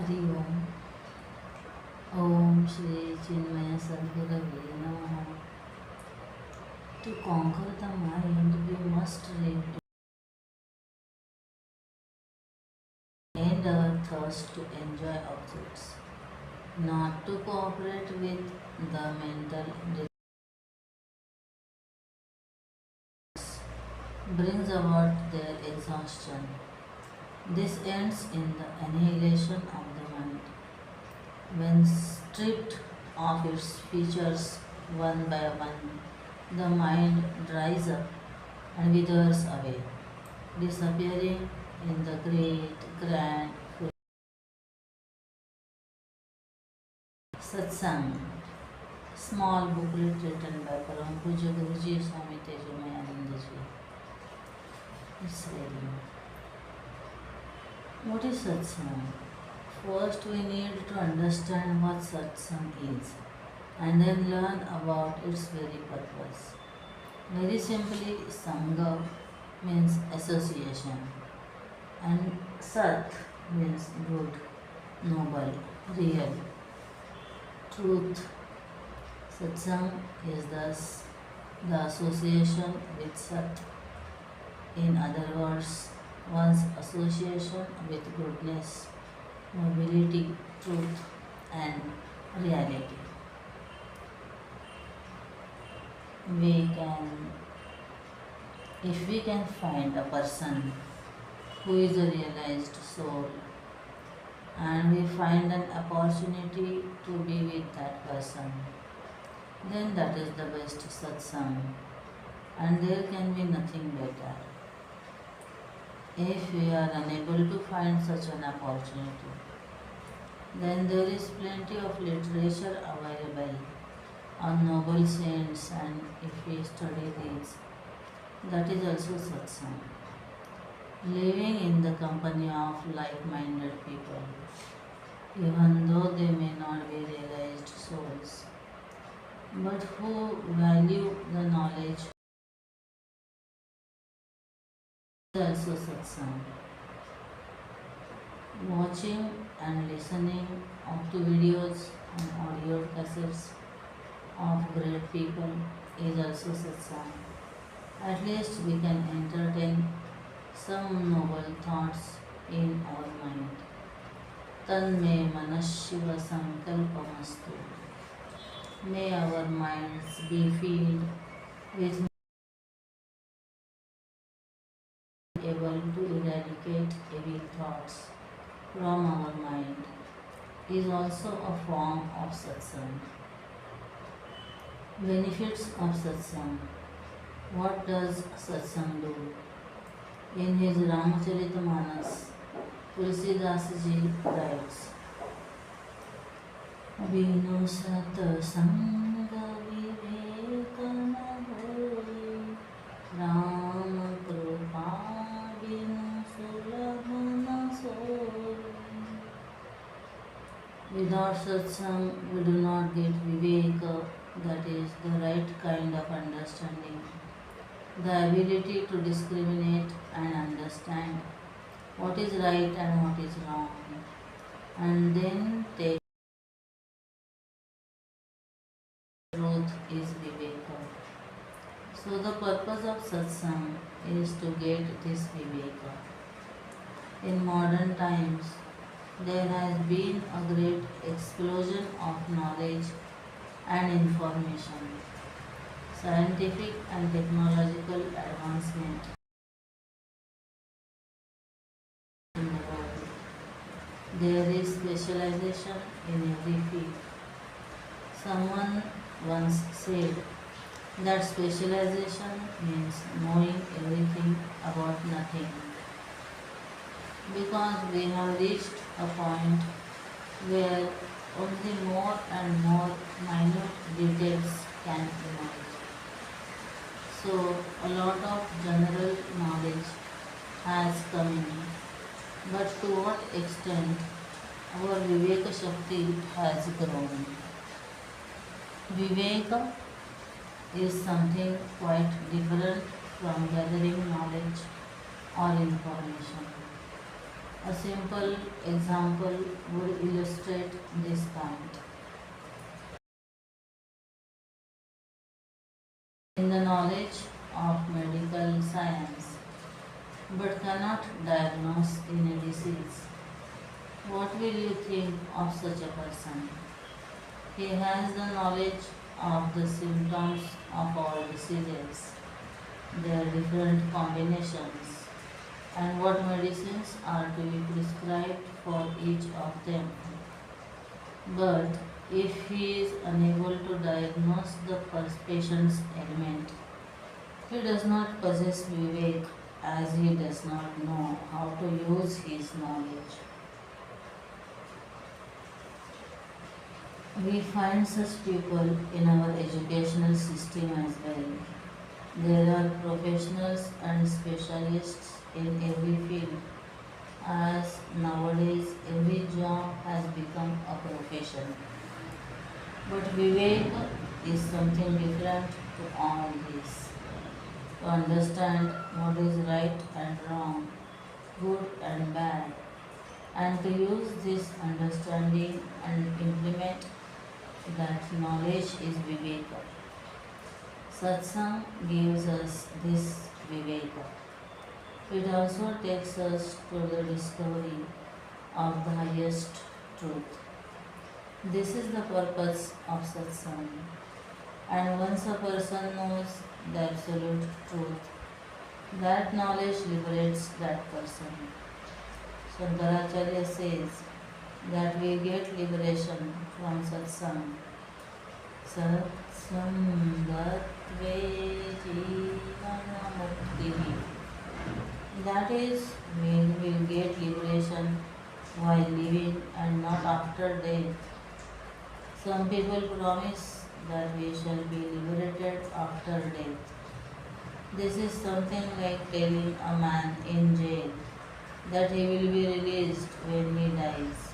Hari Om. Om Shri Chinmaya Sadgurave Namaha. To conquer the mind, we must live and a thirst to enjoy objects, not to cooperate with the mental brings about their exhaustion. This ends in the annihilation of the mind. When stripped of its features one by one, the mind dries up and withers away, disappearing in the great, grand Satsang, small booklet written by Param Poojya Guruji, Swami Tejomayananda ji. It's ready. What is Satsang? First, we need to understand what Satsang is and then learn about its very purpose. Very simply, Sangha means association and Sat means good, noble, real, truth. Satsang is thus the association with Sat. In other words, one's association with goodness, nobility, truth, and reality. If we can find a person who is a realized soul and we find an opportunity to be with that person, then that is the best satsang and there can be nothing better. If we are unable to find such an opportunity, then there is plenty of literature available on noble saints, and if we study these, that is also satsang. Living in the company of like-minded people, even though they may not be realized souls, but who value the knowledge, is also satsang. Watching and listening to videos and audio cassettes of great people is also satsang. At least we can entertain some noble thoughts in our mind. Tanme manashiva sankalpamastu. May our minds be filled with able to eradicate evil thoughts from our mind is also a form of satsang. Benefits of satsang. What does satsang do? In his Ramacharita Tulsidas ji writes, Binu satsanga viveka na hoy, Ram kripa binu sulabh na soy. Without satsang, we do not get viveka, that is the right kind of understanding, the ability to discriminate and understand what is right and what is wrong, and then take truth is viveka. So the purpose of satsang is to get this viveka. In modern times, there has been a great explosion of knowledge and information, scientific and technological advancement in the world. There is specialization in every field. Someone once said that specialization means knowing everything about nothing, because we have reached a point where only more and more minute details can emerge. So a lot of general knowledge has come in, but to what extent our Viveka Shakti has grown? Viveka is something quite different from gathering knowledge or information. A simple example would illustrate this point. In the knowledge of medical science, but cannot diagnose any disease, what will you think of such a person? He has the knowledge of the symptoms of all diseases, their different combinations, and what medicines are to be prescribed for each of them. But if he is unable to diagnose the first patient's ailment, he does not possess vivek as he does not know how to use his knowledge. We find such people in our educational system as well. There are professionals and specialists in every field, as nowadays every job has become a profession. But Vivek is something different to all this. To understand what is right and wrong, good and bad, and to use this understanding and implement that knowledge is Viveka. Satsang gives us this Viveka. It also takes us to the discovery of the highest truth. This is the purpose of Satsang. And once a person knows the absolute truth, that knowledge liberates that person. Shankaracharya says that we get liberation from Satsang. Satsangatve jivanamuktihi. That is, we will get liberation while living and not after death. Some people promise that we shall be liberated after death. This is something like telling a man in jail that he will be released when he dies.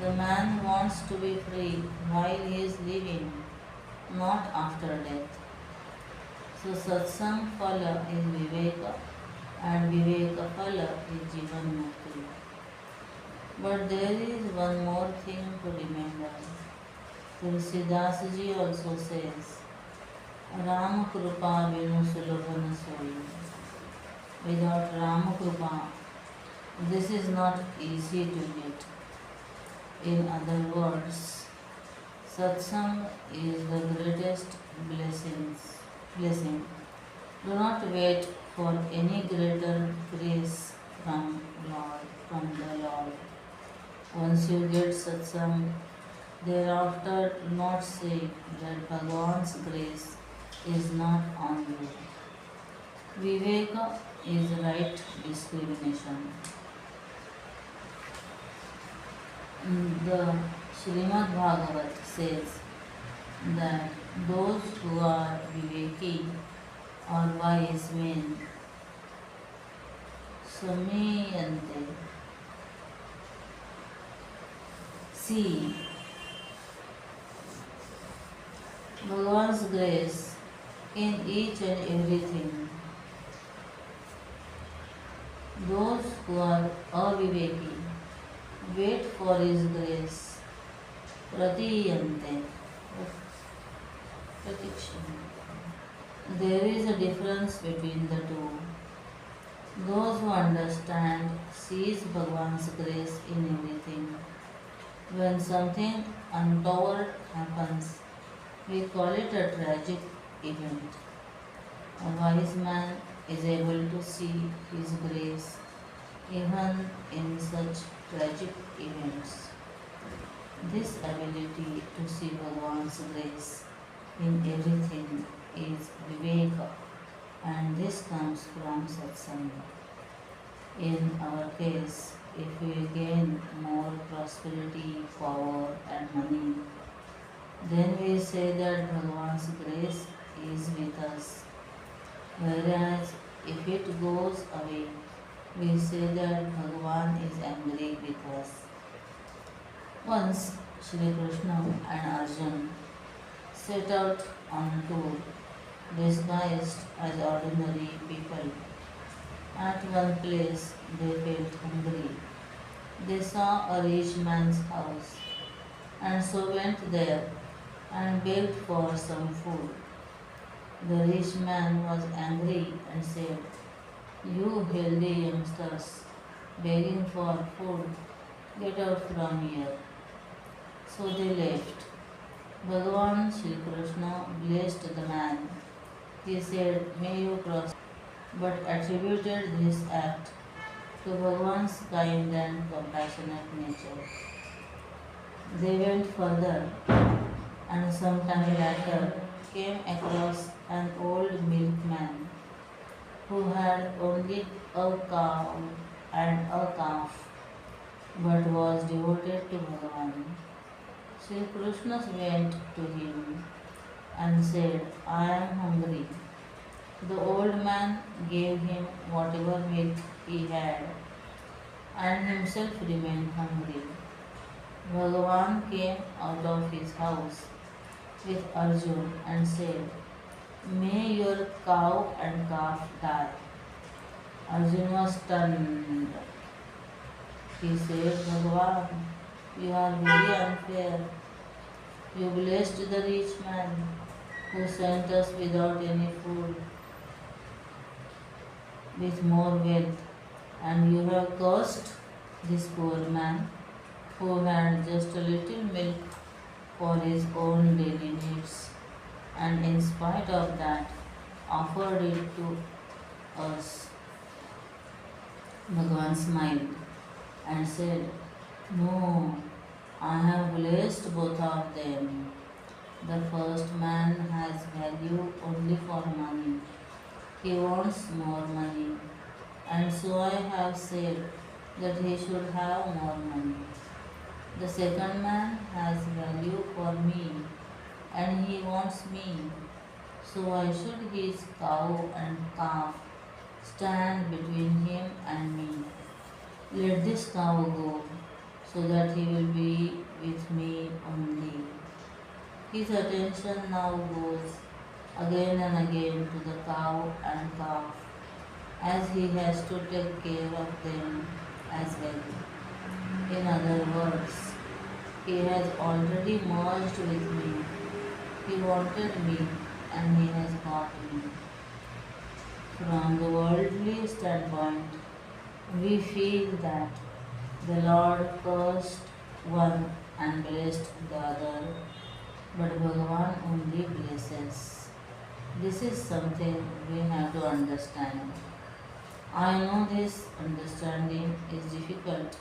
The man wants to be free while he is living, not after death. So Satsang Phala is Viveka and Viveka Phala is Jivan Mukti. But there is one more thing to remember. Tulsidas ji also says, Ram Krupa Vinu Sulabhana Soyi. Without Ram Krupa, this is not easy to get. In other words, Satsang is the greatest blessing. Do not wait for any greater grace from the Lord. Once you get Satsang, thereafter do not say that Bhagavan's grace is not on you. Viveka is right discrimination. The Srimad Bhagavat says that those who are Viveki or wise men, Samayante, see Bhagavan's grace in each and everything. Those who are aviveki wait for His grace. Pratiyante. There is a difference between the two. Those who understand sees Bhagavan's grace in everything. When something untoward happens, we call it a tragic event. A wise man is able to see His grace even in such tragic events. This ability to see Bhagavan's grace in everything is Viveka, and this comes from Satsanga. In our case, if we gain more prosperity, power and money, then we say that Bhagavan's grace is with us. Whereas if it goes away, we say that Bhagavan is angry with us. Once Shri Krishna and Arjuna set out on a tour disguised as ordinary people. At one place they felt hungry. They saw a rich man's house and so went there and begged for some food. The rich man was angry and said, "You healthy youngsters begging for food, get out from here." So they left. Bhagavan Sri Krishna blessed the man. He said, "May you prosper," but attributed this act to Bhagavan's kind and compassionate nature. They went further and some time later came across an old milkman who had only a cow and a calf but was devoted to Bhagavan. Sri Krishna went to him and said, "I am hungry." The old man gave him whatever milk he had and himself remained hungry. Bhagavan came out of his house with Arjun and said, "May your cow and calf die." Arjun was stunned. He said, "Bhagavan, you are very unfair. You blessed the rich man who sent us without any food with more wealth, and you have cursed this poor man who had just a little milk for his own daily needs, and in spite of that offered it to us." Bhagavan smiled and said, "No, I have blessed both of them. The first man has value only for money. He wants more money, and so I have said that he should have more money. The second man has value for me, and he wants me. So why should his cow and calf stand between him and me? Let this cow go, so that he will be with me only." His attention now goes again and again to the cow and calf, as he has to take care of them as well. In other words, he has already merged with me. He wanted me and he has got me. From the worldly standpoint, we feel that the Lord cursed one and blessed the other, but Bhagavan only blesses. This is something we have to understand. I know this understanding is difficult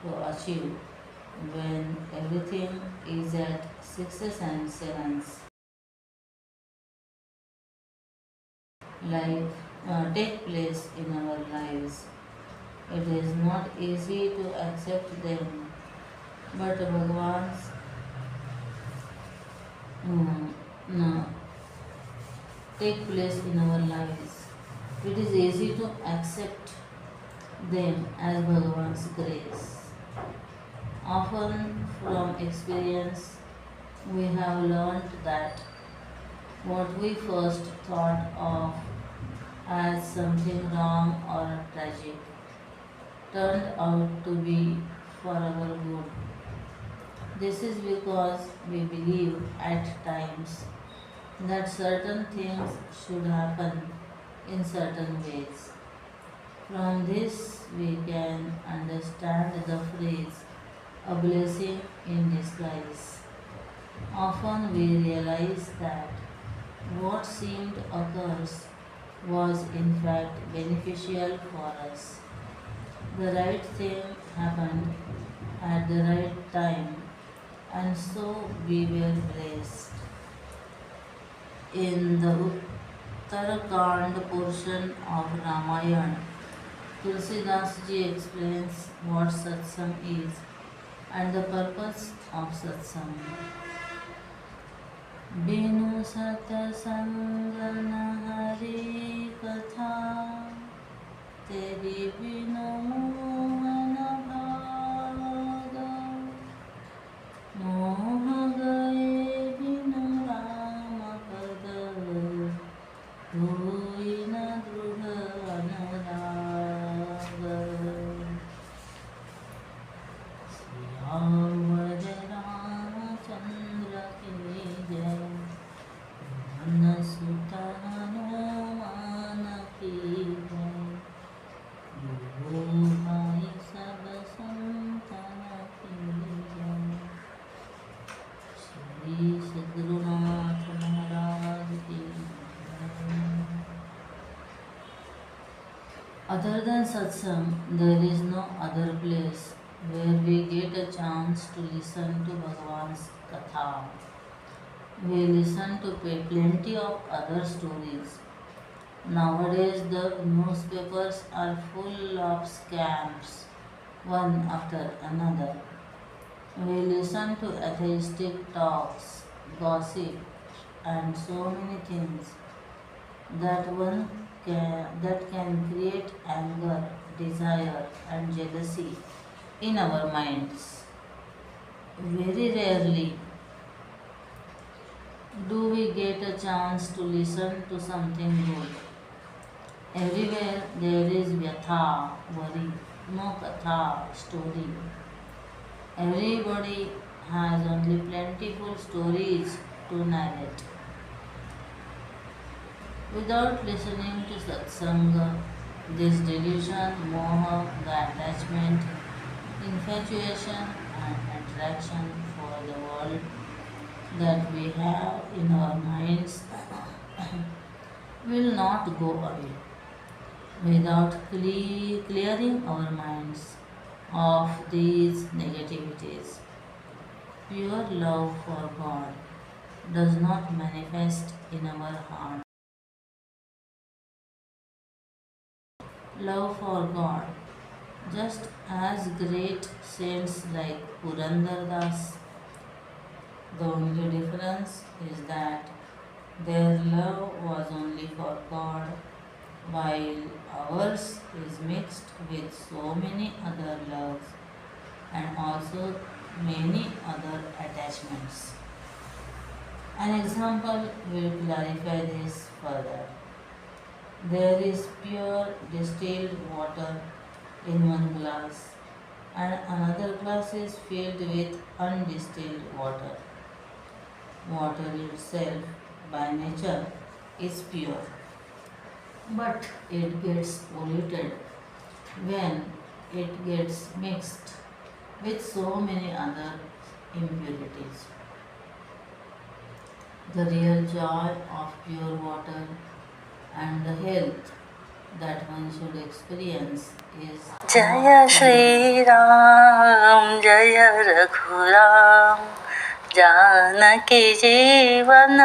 to achieve when everything is at sixes and sevens. Life take place in our lives. It is not easy to accept them, but Bhagavan's no, take place in our lives. It is easy to accept them as Bhagavan's grace. Often from experience, we have learnt that what we first thought of as something wrong or tragic turned out to be for our good. This is because we believe at times that certain things should happen in certain ways. From this, we can understand the phrase "a blessing in disguise." Often we realize that what seemed a curse was in fact beneficial for us. The right thing happened at the right time, and so we were blessed. In the Uttarakand portion of Ramayana, Tulsidas ji explains what Satsang is and the purpose of Satsang. Binu satsangana hari katha, teri binu mohana bhaga, moha gaye binu rama pada, hoi na drudha anurag. Other than satsang, there is no other place where we get a chance to listen to Bhagavan's katha. We listen to plenty of other stories. Nowadays, the newspapers are full of scams, one after another. We listen to atheistic talks, gossip, and so many things that can create anger, desire, and jealousy in our minds. Very rarely do we get a chance to listen to something good. Everywhere there is vyatha, worry, no katha, story. Everybody has only plentiful stories to narrate. Without listening to satsanga, this delusion, moha, the attachment, infatuation, and attraction for the world that we have in our minds will not go away. Without clearing our minds of these negativities, pure love for God does not manifest in our heart. Love for God, just as great saints like Purandar Das, the only difference is that their love was only for God, while ours is mixed with so many other loves and also many other attachments. An example will clarify this further. There is pure distilled water in one glass, and another glass is filled with undistilled water. Water itself, by nature, is pure, but it gets polluted when it gets mixed with so many other impurities. The real joy of pure water and the health that one should experience is Jaya Shri Ram, Jaya Raghuram, Janaki Jeevan